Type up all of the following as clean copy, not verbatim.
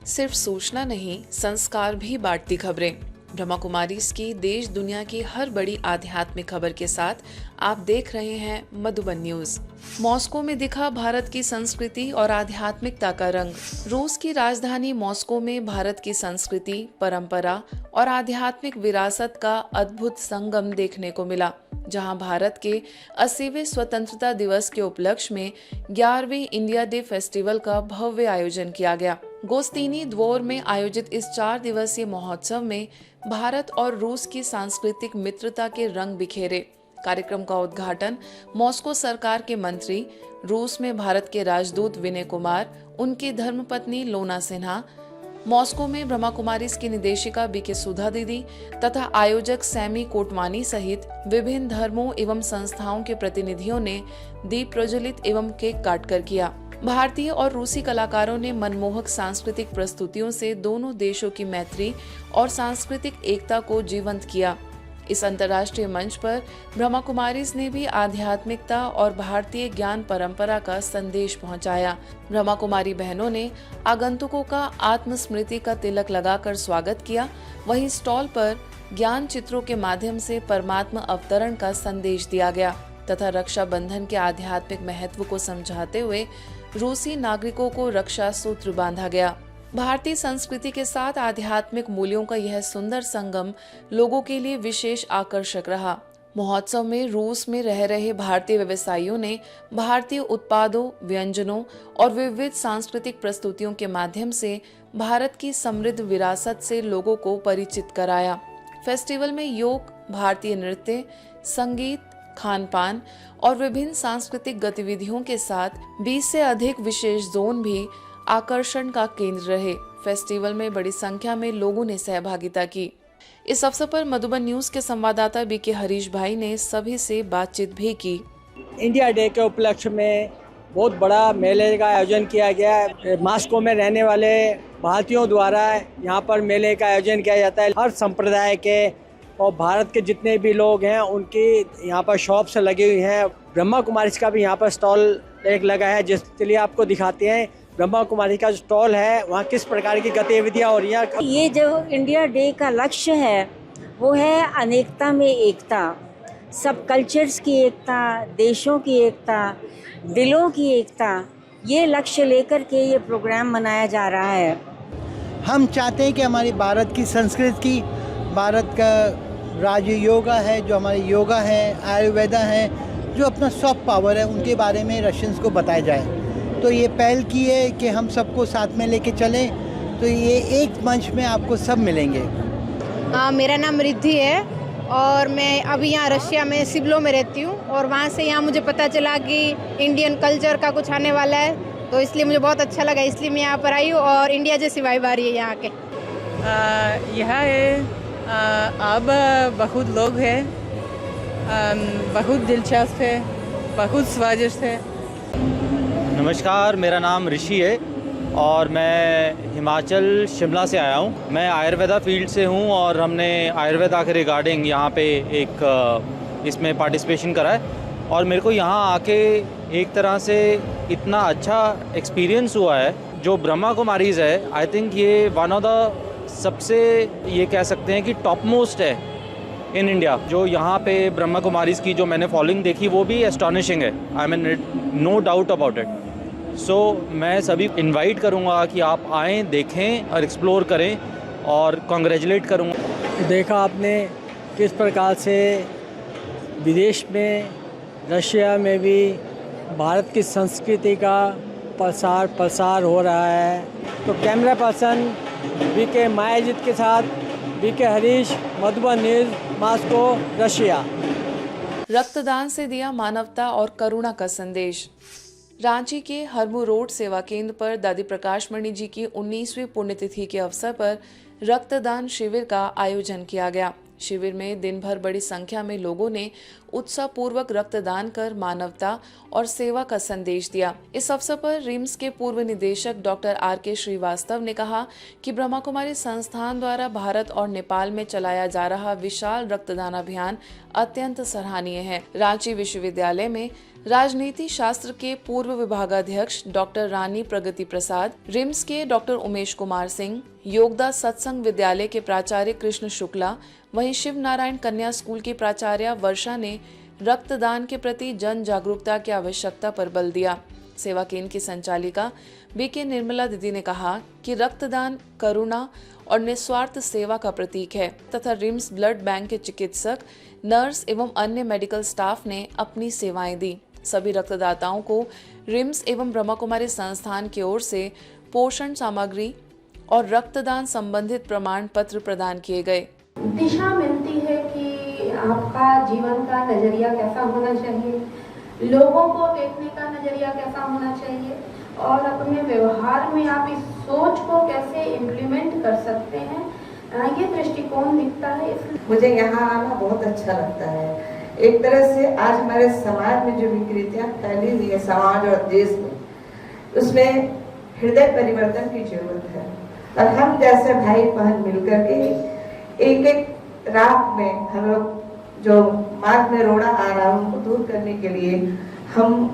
सिर्फ सूचना नहीं, संस्कार भी बांटती खबरें। ब्रह्मा कुमारीज की देश दुनिया की हर बड़ी आध्यात्मिक खबर के साथ आप देख रहे हैं मधुबन न्यूज। मॉस्को में दिखा भारत की संस्कृति और आध्यात्मिकता का रंग। रूस की राजधानी मॉस्को में भारत की संस्कृति, परंपरा और आध्यात्मिक विरासत का अद्भुत संगम देखने को मिला, जहां भारत के 80वें स्वतंत्रता दिवस के उपलक्ष्य में 11वीं इंडिया डे फेस्टिवल का भव्य आयोजन किया गया। गोस्तिनी द्वोर में आयोजित इस 4 दिवसीय महोत्सव में भारत और रूस की सांस्कृतिक मित्रता के रंग बिखेरे। कार्यक्रम का उद्घाटन मॉस्को सरकार के मंत्री, रूस में भारत के राजदूत विनय कुमार, उनकी धर्मपत्नी लोना सिन्हा, मॉस्को में ब्रह्मा कुमारीज की निदेशिका बीके सुधा दीदी तथा आयोजक सैमी कोटवानी सहित विभिन्न धर्मों एवं संस्थाओं के प्रतिनिधियों ने दीप प्रज्वलित एवं केक काटकर किया। भारतीय और रूसी कलाकारों ने मनमोहक सांस्कृतिक प्रस्तुतियों से दोनों देशों की मैत्री और सांस्कृतिक एकता को जीवंत किया। इस अंतर्राष्ट्रीय मंच पर ब्रह्मा कुमारीज ने भी आध्यात्मिकता और भारतीय ज्ञान परंपरा का संदेश पहुंचाया। ब्रह्मा कुमारी बहनों ने आगंतुकों का आत्मस्मृति का तिलक लगाकर स्वागत किया। वहीं स्टॉल पर ज्ञान चित्रों के माध्यम से परमात्मा अवतरण का संदेश दिया गया तथा रक्षाबंधन के आध्यात्मिक महत्व को समझाते हुए रूसी नागरिकों को रक्षा सूत्र बांधा गया। भारतीय संस्कृति के साथ आध्यात्मिक मूल्यों का यह सुंदर संगम लोगों के लिए विशेष आकर्षक रहा। महोत्सव में रूस में रह रहे भारतीय व्यवसायियों ने भारतीय उत्पादों, व्यंजनों और विविध सांस्कृतिक प्रस्तुतियों के माध्यम से भारत की समृद्ध विरासत से लोगों को परिचित कराया। फेस्टिवल में योग, भारतीय नृत्य, संगीत, खान-पान और विभिन्न सांस्कृतिक गतिविधियों के साथ 20 से अधिक विशेष जोन भी आकर्षण का केंद्र रहे। फेस्टिवल में बड़ी संख्या में लोगों ने सहभागिता की। इस अवसर पर मधुबन न्यूज के संवाददाता बीके हरीश भाई ने सभी से बातचीत भी की। इंडिया डे के उपलक्ष्य में बहुत बड़ा मेले का आयोजन किया गया है। मॉस्को में रहने वाले भारतीयों द्वारा यहाँ पर मेले का आयोजन किया जाता है। हर संप्रदाय के और भारत के जितने भी लोग हैं उनकी यहाँ पर शॉप्स लगी हुई हैं। ब्रह्मा कुमारीज का भी यहाँ पर स्टॉल एक लगा है, जिसके लिए आपको दिखाते हैं ब्रह्मा कुमारी का जो स्टॉल है वहाँ किस प्रकार की गतिविधियाँ हो रही हैं। ये जो इंडिया डे का लक्ष्य है वो है अनेकता में एकता, सब कल्चर्स की एकता, देशों की एकता, दिलों की एकता। ये लक्ष्य लेकर के ये प्रोग्राम मनाया जा रहा है। हम चाहते हैं कि हमारी भारत की संस्कृति, भारत का राज्य योगा है, जो हमारे योगा है, आयुर्वेदा है, जो अपना सॉफ्ट पावर है, उनके बारे में रशियंस को बताया जाए। तो ये पहल की है कि हम सबको साथ में लेके चलें, तो ये एक मंच में आपको सब मिलेंगे। मेरा नाम रिद्धि है और मैं अभी यहाँ रशिया में सिबलो में रहती हूँ और वहाँ से यहाँ मुझे पता चला कि इंडियन कल्चर का कुछ आने वाला है, तो इसलिए मुझे बहुत अच्छा लगा, इसलिए मैं यहाँ पर आई हूँ और इंडिया जैसी वाइब आ रही है यहाँ के। यहाँ अब बहुत लोग हैं, बहुत दिलचस्प है, बहुत स्वादिष्ट है। नमस्कार, मेरा नाम ऋषि है और मैं हिमाचल शिमला से आया हूँ। मैं आयुर्वेदा फील्ड से हूँ और हमने आयुर्वेदा के रिगार्डिंग यहाँ पे एक इसमें पार्टिसिपेशन करा है और मेरे को यहाँ आके एक तरह से इतना अच्छा एक्सपीरियंस हुआ है। जो ब्रह्मा कुमारीज है, आई थिंक ये वन ऑफ द सबसे ये कह सकते हैं कि टॉप मोस्ट है इन इंडिया। जो यहाँ पे ब्रह्मा कुमारीज की जो मैंने फॉलोइंग देखी वो भी एस्टॉनिशिंग है। I mean no doubt about it. So मैं सभी इनवाइट करूँगा कि आप आएँ, देखें और एक्सप्लोर करें और कॉन्ग्रेचुलेट करूँगा। देखा आपने किस प्रकार से विदेश में, रशिया में भी भारत की संस्कृति का प्रसार हो रहा है। तो कैमरा पर्सन बीके मायाजीत के साथ BK Harish, Madhuban news, Moscow, Russia. रक्तदान से दिया मानवता और करुणा का संदेश। रांची के हरमू रोड सेवा केंद्र पर दादी प्रकाश मणि जी की 19वीं पुण्यतिथि के अवसर पर रक्तदान शिविर का आयोजन किया गया। शिविर में दिन भर बड़ी संख्या में लोगों ने उत्साह पूर्वक रक्तदान कर मानवता और सेवा का संदेश दिया। इस अवसर पर रिम्स के पूर्व निदेशक डॉक्टर RK श्रीवास्तव ने कहा कि ब्रह्मा कुमारी संस्थान द्वारा भारत और नेपाल में चलाया जा रहा विशाल रक्तदान अभियान अत्यंत सराहनीय है। रांची विश्वविद्यालय में राजनीति शास्त्र के पूर्व विभागाध्यक्ष डॉक्टर रानी प्रगति प्रसाद, रिम्स के डॉक्टर उमेश कुमार सिंह, योगदा सत्संग विद्यालय के प्राचार्य कृष्ण शुक्ला, वहीं शिव नारायण कन्या स्कूल की प्राचार्य वर्षा ने रक्तदान के प्रति जन जागरूकता की आवश्यकता पर बल दिया। सेवा केंद्र की संचालिका BK निर्मला दीदी ने कहा कि रक्तदान करुणा और निस्वार्थ सेवा का प्रतीक है तथा रिम्स ब्लड बैंक के चिकित्सक, नर्स एवं अन्य मेडिकल स्टाफ ने अपनी सेवाएं दी। सभी रक्तदाताओं को रिम्स एवं ब्रह्मा कुमारी संस्थान की ओर से पोषण सामग्री और रक्तदान संबंधित प्रमाण पत्र प्रदान किए गए। दिशा मिलती है कि आपका जीवन का नजरिया कैसा होना चाहिए, लोगों को देखने का नजरिया कैसा होना चाहिए और अपने व्यवहार में आप इस सोच को कैसे इम्प्लीमेंट कर सकते हैं, ये दृष्टिकोण दिखता है। मुझे यहाँ आना बहुत अच्छा लगता है। एक तरह से आज हमारे समाज में जो विकृतियाँ फैली हुई है समाज और देश में, उसमें हृदय परिवर्तन की जरूरत है और हम जैसे भाई बहन मिलकर के एक एक रात में हम लोग जो मार्ग में रोड़ा आ रहा है उनको दूर करने के लिए हम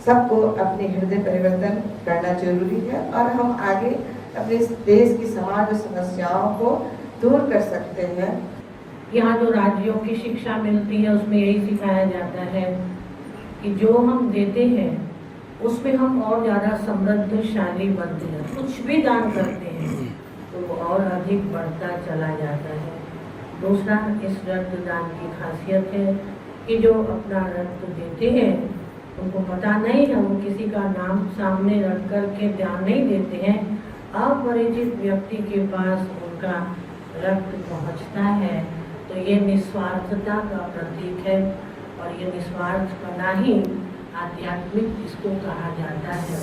सबको अपने हृदय परिवर्तन करना जरूरी है और हम आगे अपने देश की समाज और समस्याओं को दूर कर सकते हैं। यहाँ जो राज्यों की शिक्षा मिलती है उसमें यही सिखाया जाता है कि जो हम देते हैं उसमें हम और ज़्यादा समृद्धशाली बनते हैं। कुछ भी दान करते हैं तो वो और अधिक बढ़ता चला जाता है। दूसरा, इस रक्तदान की खासियत है कि जो अपना रक्त देते हैं उनको पता नहीं है, वो किसी का नाम सामने रख कर के ध्यान नहीं देते हैं, अपरिचित व्यक्ति के पास उनका रक्त पहुंचता है। तो ये निस्वार्थता का प्रतीक है और ये निस्वार्थपना ही आध्यात्मिक इसको कहा जाता है।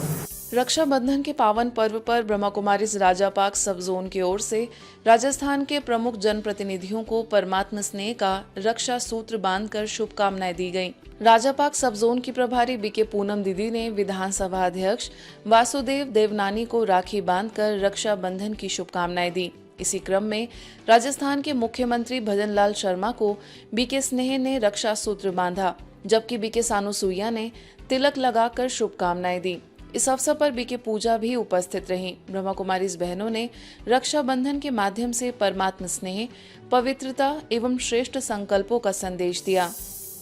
रक्षाबंधन के पावन पर्व पर ब्रह्मा कुमारीज राजापाक सब जोन की ओर से राजस्थान के प्रमुख जनप्रतिनिधियों को परमात्मा स्नेह का रक्षा सूत्र बांधकर शुभकामनाएं दी गईं। राजापाक सब जोन की प्रभारी BK पूनम दीदी ने विधानसभा अध्यक्ष वासुदेव देवनानी को राखी बांधकर रक्षाबंधन की शुभकामनाएं दी। इसी क्रम में राजस्थान के मुख्यमंत्री भजन लाल शर्मा को BK स्नेह ने रक्षा सूत्र बांधा, जबकि BK सानुसुइया ने तिलक लगाकर शुभकामनाएं दी। इस अवसर पर BK पूजा भी उपस्थित रहीं। ब्रह्मा कुमारीज बहनों ने रक्षाबंधन के माध्यम से परमात्मा स्नेह, पवित्रता एवं श्रेष्ठ संकल्पों का संदेश दिया।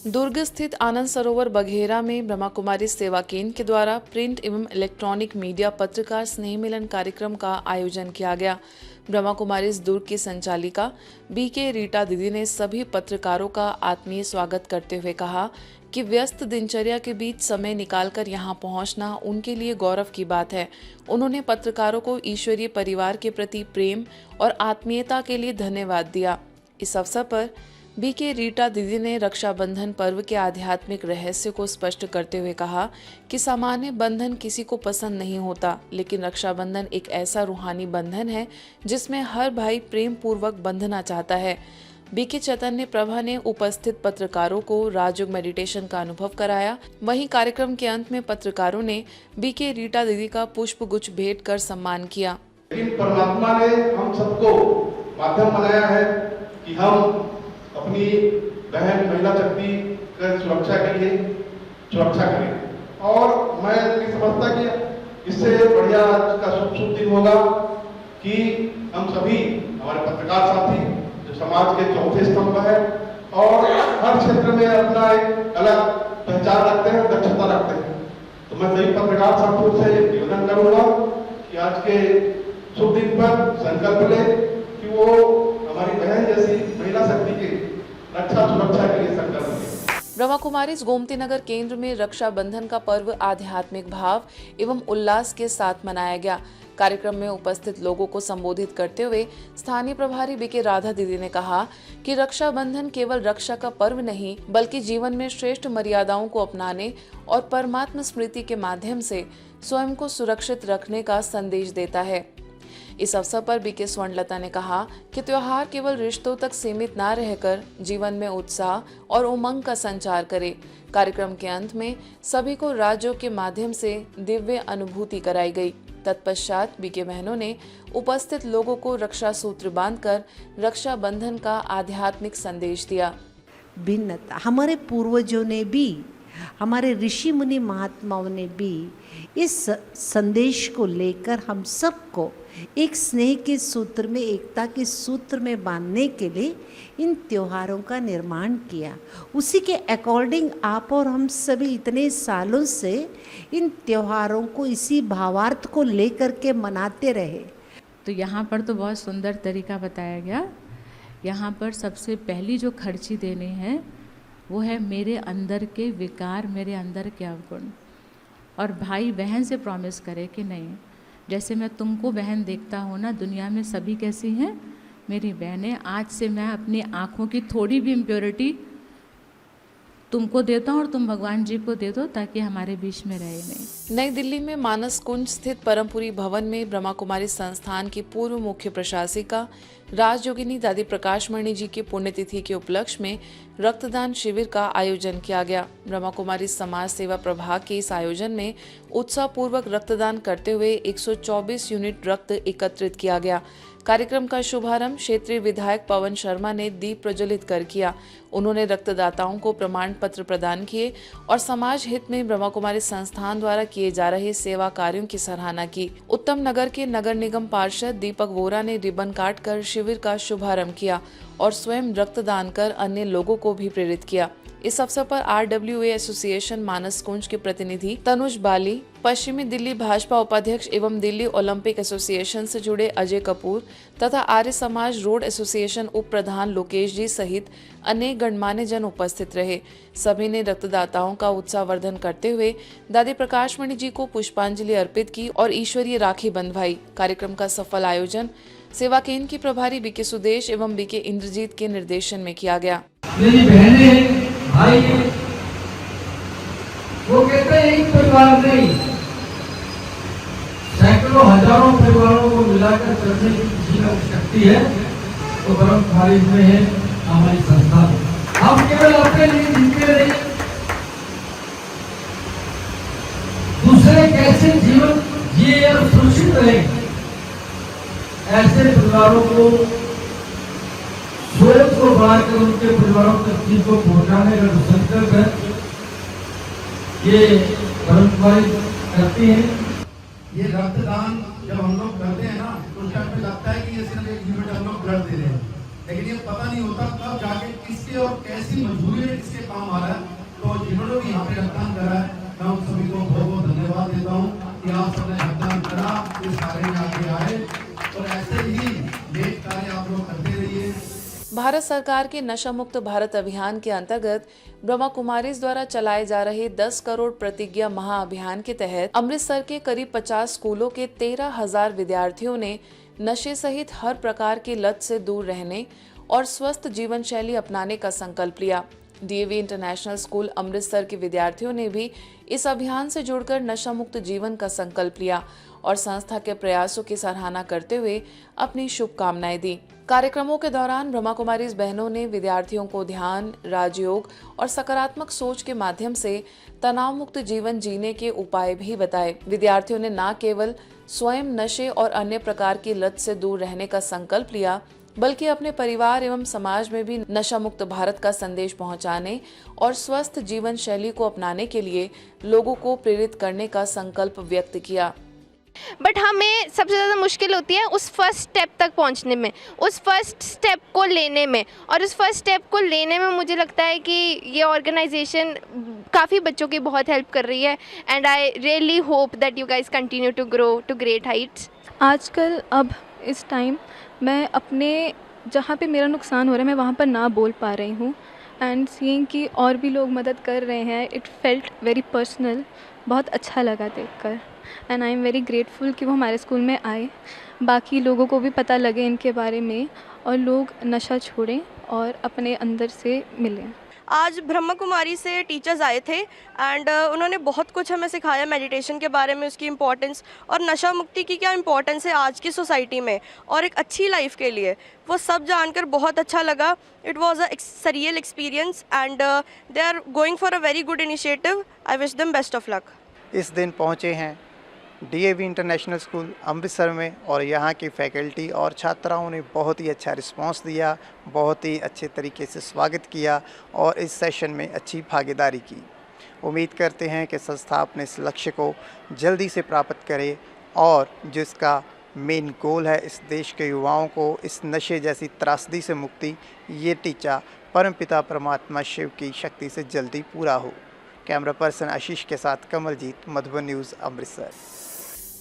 दुर्ग स्थित आनंद सरोवर बघेरा में ब्रह्मा कुमारी सेवा केंद्र के द्वारा प्रिंट एवं इलेक्ट्रॉनिक मीडिया पत्रकार स्नेह मिलन कार्यक्रम का आयोजन किया गया। ब्रह्मा कुमारीज दुर्ग की संचालिका BK रीटा दीदी ने सभी पत्रकारों का आत्मीय स्वागत करते हुए कहा कि व्यस्त दिनचर्या के बीच समय निकालकर यहां पहुंचना उनके लिए गौरव की बात है। उन्होंने पत्रकारों को ईश्वरीय परिवार के प्रति प्रेम और आत्मीयता के लिए धन्यवाद दिया। इस अवसर पर BK रीटा दीदी ने रक्षाबंधन पर्व के आध्यात्मिक रहस्य को स्पष्ट करते हुए कहा कि सामान्य बंधन किसी को पसंद नहीं होता, लेकिन रक्षाबंधन एक ऐसा रूहानी बंधन है जिसमें हर भाई प्रेम पूर्वक बंधना चाहता है। BK चैतन्य प्रभा ने उपस्थित पत्रकारों को राजयोग मेडिटेशन का अनुभव कराया। वहीं कार्यक्रम के अंत में पत्रकारों ने BK रीटा दीदी का पुष्प गुच्छ भेंट कर सम्मान किया। लेकिन परमात्मा ने हम सबको माध्यम बनाया है कि हम अपनी बहन महिला शक्ति की सुरक्षा के लिए सुरक्षा करें और मैं नहीं समझता कि इससे बढ़िया का शुभ दिन होगा कि हम सभी हमारे पत्रकार साथी जो समाज के चौथे स्तंभ है और हर क्षेत्र में अपना एक अलग पहचान रखते हैं, दक्षता रखते हैं। तो मैं सभी पत्रकार साथियों से निवेदन करूंगा कि आज के शुभ दिन पर संकल्प ले कि वो हमारी बहन जैसी महिला शक्ति की रक्षा सुरक्षा के लिए संकल्प ले। ब्रह्मा कुमारीज गोमती नगर केंद्र में रक्षाबंधन का पर्व आध्यात्मिक भाव एवं उल्लास के साथ मनाया गया। कार्यक्रम में उपस्थित लोगों को संबोधित करते हुए स्थानीय प्रभारी BK राधा दीदी ने कहा कि रक्षाबंधन केवल रक्षा का पर्व नहीं बल्कि जीवन में श्रेष्ठ मर्यादाओं को अपनाने और परमात्मा स्मृति के माध्यम से स्वयं को सुरक्षित रखने का संदेश देता है। इस अवसर पर बीके स्वर्णलता ने कहा कि त्योहार केवल रिश्तों तक सीमित न रहकर जीवन में उत्साह और उमंग का संचार करे। कार्यक्रम के अंत में सभी को राजयोग के माध्यम से दिव्य अनुभूति कराई गई। तत्पश्चात बीके बहनों ने उपस्थित लोगों को रक्षा सूत्र बांधकर रक्षा बंधन का आध्यात्मिक संदेश दिया। भिन्नता, हमारे पूर्वजों ने भी, हमारे ऋषि मुनि महात्माओं ने भी इस संदेश को लेकर हम सबको एक स्नेह के सूत्र में, एकता के सूत्र में बांधने के लिए इन त्योहारों का निर्माण किया। उसी के अकॉर्डिंग आप और हम सभी इतने सालों से इन त्योहारों को इसी भावार्थ को लेकर के मनाते रहे। तो यहाँ पर तो बहुत सुंदर तरीका बताया गया। यहाँ पर सबसे पहली जो खर्ची देनी है वो है मेरे अंदर के विकार, मेरे अंदर के अवगुण। और भाई बहन से प्रॉमिस करे कि नहीं, जैसे मैं तुमको बहन देखता हूँ ना, दुनिया में सभी कैसी हैं मेरी बहनें, आज से मैं अपनी आँखों की थोड़ी भी इम्प्योरिटी तुमको देता हूँ और तुम भगवान जी को दे दो, ताकि हमारे बीच में रहे नहीं। नई दिल्ली में मानस कुंज स्थित परमपुरी भवन में ब्रह्मा कुमारी संस्थान की पूर्व मुख्य प्रशासिका राजयोगिनी दादी प्रकाशमणि जी की पुण्यतिथि के उपलक्ष्य में रक्तदान शिविर का आयोजन किया गया। ब्रह्मा कुमारी समाज सेवा प्रभाग के इस आयोजन में उत्साह पूर्वक रक्तदान करते हुए 124 यूनिट रक्त एकत्रित किया गया। कार्यक्रम का शुभारंभ क्षेत्रीय विधायक पवन शर्मा ने दीप प्रज्वलित कर किया। उन्होंने रक्तदाताओं को प्रमाण पत्र प्रदान किए और समाज हित में ब्रह्मा कुमारी संस्थान द्वारा किए जा रहे सेवा कार्यों की सराहना की। उत्तम नगर के नगर निगम पार्षद दीपक वोरा ने रिबन काट कर शिविर का शुभारंभ किया और स्वयं रक्तदान कर अन्य लोगों को भी प्रेरित किया। इस अवसर पर RWA एसोसिएशन मानस कुंज के प्रतिनिधि तनुज बाली, पश्चिमी दिल्ली भाजपा उपाध्यक्ष एवं दिल्ली ओलंपिक एसोसिएशन से जुड़े अजय कपूर तथा आर्य समाज रोड एसोसिएशन उप प्रधान लोकेश जी सहित अनेक गणमान्य जन उपस्थित रहे। सभी ने रक्तदाताओं का उत्साहवर्धन करते हुए दादी प्रकाशमणि जी को पुष्पांजलि अर्पित की और ईश्वरीय राखी बंधवाई। कार्यक्रम का सफल आयोजन सेवा केंद्र की प्रभारी बीके सुदेश एवं बीके इंद्रजीत के निर्देशन में किया गया। मेरी बहनें, भाई, वो कहते हैं एक परिवार नहीं, सैकड़ों हजारों परिवारों को मिलाकर चलने की किसी का शक्ति है तो ब्रह्म कुमारी में है हमारी संस्था। हम केवल अपने लिए जीते नहीं, दूसरे कैसे जीवन जिए और सुरक्षित रहे, ऐसे परिवारों को सोच को बढ़ाकर उनके परिवारों तक चीज को पहुंचाने का संकल्प है, ये ब्रह्म कुमारी करती है। ये रक्तदान जब हम लोग करते हैं ना तो उस टाइम पे लगता है कि ये सिर्फ एक यूनिट हम लोग ब्लड दे रहे हैं, लेकिन ये पता नहीं होता कब जाके किसके और कैसी मजबूरी में किसके काम आ रहा है। तो जिन्होंने भी यहाँ पे रक्तदान करा है, मैं उन सभी को बहुत बहुत धन्यवाद देता हूँ कि आप सबने रक्तदान करा, इस कार्य में आगे आए और ऐसे ही नेक कार्य आप लोग करते रहिए। भारत सरकार के नशा मुक्त भारत अभियान के अंतर्गत ब्रह्मा कुमारीज द्वारा चलाए जा रहे 10 करोड़ प्रतिज्ञा महाअभियान के तहत अमृतसर के करीब 50 स्कूलों के 13,000 विद्यार्थियों ने नशे सहित हर प्रकार की लत से दूर रहने और स्वस्थ जीवन शैली अपनाने का संकल्प लिया। DAV इंटरनेशनल स्कूल अमृतसर के विद्यार्थियों ने भी इस अभियान से जुड़कर नशा मुक्त जीवन का संकल्प लिया और संस्था के प्रयासों की सराहना करते हुए अपनी शुभकामनाएं दी। कार्यक्रमों के दौरान ब्रह्मा कुमारीज बहनों ने विद्यार्थियों को ध्यान, राजयोग और सकारात्मक सोच के माध्यम से तनाव मुक्त जीवन जीने के उपाय भी बताए। विद्यार्थियों ने न केवल स्वयं नशे और अन्य प्रकार की लत से दूर रहने का संकल्प लिया, बल्कि अपने परिवार एवं समाज में भी नशा मुक्त भारत का संदेश पहुंचाने और स्वस्थ जीवन शैली को अपनाने के लिए लोगों को प्रेरित करने का संकल्प व्यक्त किया। बट हमें सबसे ज़्यादा मुश्किल होती है उस फर्स्ट स्टेप तक पहुंचने में, उस फर्स्ट स्टेप को लेने में। और उस फर्स्ट स्टेप को लेने में मुझे लगता है कि ये ऑर्गेनाइजेशन काफ़ी बच्चों की बहुत हेल्प कर रही है and I really hope that you guys continue to grow to great heights. आजकल अब इस टाइम मैं अपने जहाँ पे मेरा नुकसान हो रहा है मैं वहाँ पर ना बोल पा रही हूँ एंड सीइंग कि और भी लोग मदद कर रहे हैं, इट फेल्ट वेरी पर्सनल। बहुत अच्छा लगा देखकर and I am very grateful कि वो हमारे स्कूल में आए, बाकी लोगों को भी पता लगे इनके बारे में और लोग नशा छोड़ें और अपने अंदर से मिलें। आज ब्रह्मा कुमारी से टीचर्स आए थे एंड उन्होंने बहुत कुछ हमें सिखाया मेडिटेशन के बारे में, उसकी इम्पोर्टेंस और नशा मुक्ति की क्या इम्पोर्टेंस है आज की सोसाइटी में और एक अच्छी लाइफ के लिए। वो सब जानकर बहुत अच्छा लगा। It was a surreal experience and they are going for a very good initiative. I wish them best of luck. इस दिन पहुँचे हैं DAV इंटरनेशनल स्कूल अमृतसर में और यहाँ की फैकल्टी और छात्राओं ने बहुत ही अच्छा रिस्पांस दिया, बहुत ही अच्छे तरीके से स्वागत किया और इस सेशन में अच्छी भागीदारी की। उम्मीद करते हैं कि संस्था अपने इस लक्ष्य को जल्दी से प्राप्त करे और जिसका मेन गोल है इस देश के युवाओं को इस नशे जैसी त्रासदी से मुक्ति, ये टीचा परमपिता परमात्मा शिव की शक्ति से जल्दी पूरा हो। कैमरा पर्सन आशीष के साथ कमलजीत, मधुबन न्यूज़, अमृतसर।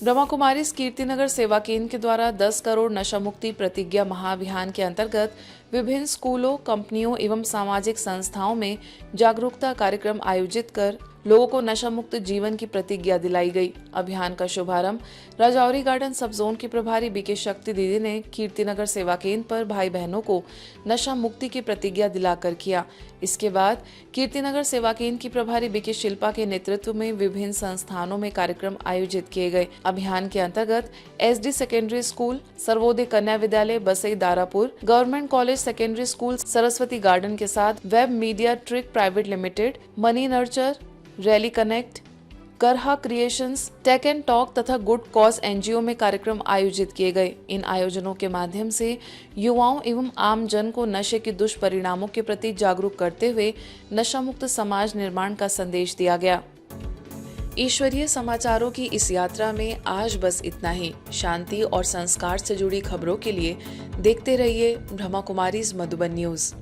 ब्रह्मा कुमारीज कीर्तिनगर सेवा केंद्र के द्वारा 10 करोड़ नशा मुक्ति प्रतिज्ञा महाअभियान के अंतर्गत विभिन्न स्कूलों, कंपनियों एवं सामाजिक संस्थाओं में जागरूकता कार्यक्रम आयोजित कर लोगों को नशा मुक्त जीवन की प्रतिज्ञा दिलाई गई। अभियान का शुभारंभ राजौरी गार्डन सब जोन की प्रभारी बीके शक्ति दीदी ने कीर्तिनगर सेवा केंद्र पर भाई बहनों को नशा मुक्ति की प्रतिज्ञा दिलाकर किया। इसके बाद कीर्तिनगर सेवा केंद्र की प्रभारी बीके शिल्पा के नेतृत्व में विभिन्न संस्थानों में कार्यक्रम आयोजित किए गए। अभियान के अंतर्गत SD secondary school, Sarvodaya Kanya Vidyalaya Basai Darapur, government college secondary school Saraswati garden के साथ web media trick private limited, money nurture, rally connect, Karha creations, tech and talk तथा गुड कॉज NGO में कार्यक्रम आयोजित किए गए। इन आयोजनों के माध्यम से युवाओं एवं आम जन को नशे के दुष्परिणामों के प्रति जागरूक करते हुए नशा मुक्त समाज निर्माण का संदेश दिया गया। ईश्वरीय समाचारों की इस यात्रा में आज बस इतना ही। शांति और संस्कार से जुड़ी खबरों के लिए देखते रहिए ब्रह्मा कुमारीज मधुबन न्यूज।